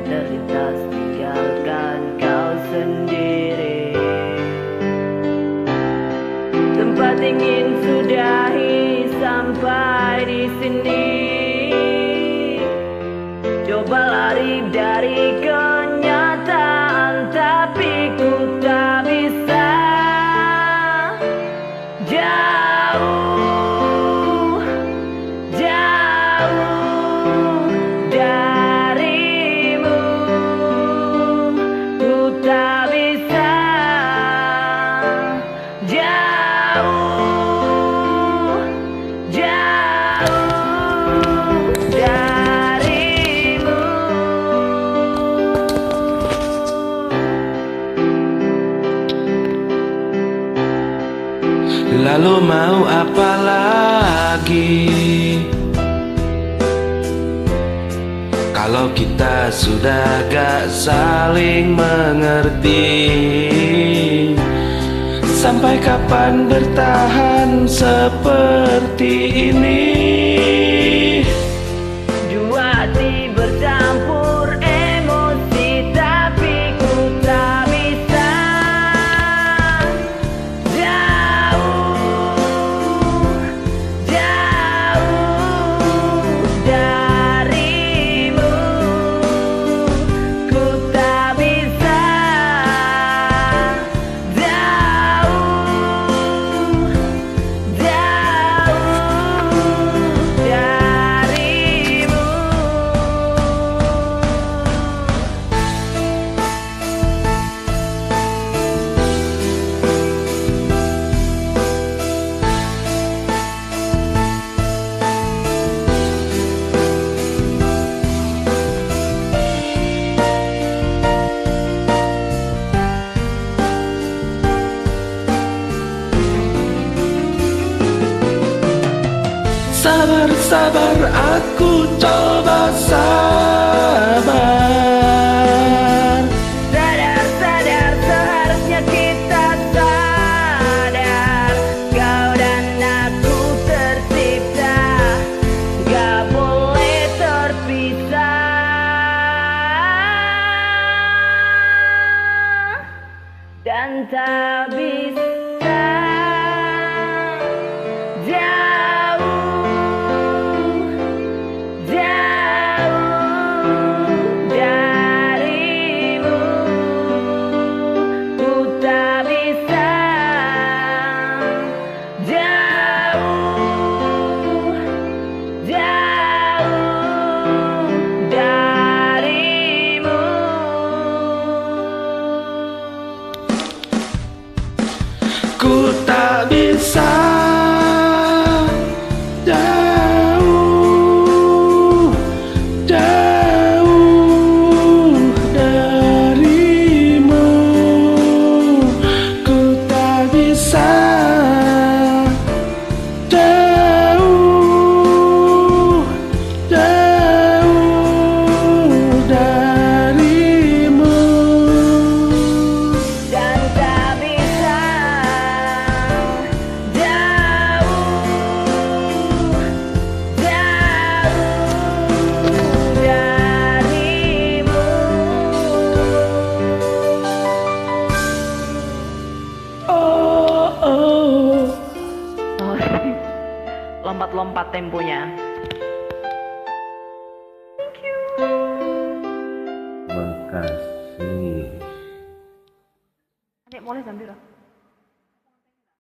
terlintas tinggalkan kau sendiri. Tempat ingin sudahi sampai di sini. Coba lari dari kenyataan, tapi ku tak bisa. Jauh, jauh darimu, ku tak bisa. Jauh, jauh darimu. Lalu mau apa lagi kalau kita sudah gak saling mengerti? Sampai kapan bertahan seperti ini? Dua hati bercampur emosi, tapi ku tak bisa. Jauh, jauh darimu, ku tak bisa. Jauh, jauh darimu. Sabar, sabar, aku coba sabar. Sadar, sadar, seharusnya kita sadar. Kau dan aku tercipta, gak boleh terpisah. Dan tak bisa. Ku tak bisa jauh, jauh darimu. Ku tak bisa jauh, jauh darimu. Dan tak bisa. Lompat-lompat temponya. Thank you. Makasih. Adik boleh sambil.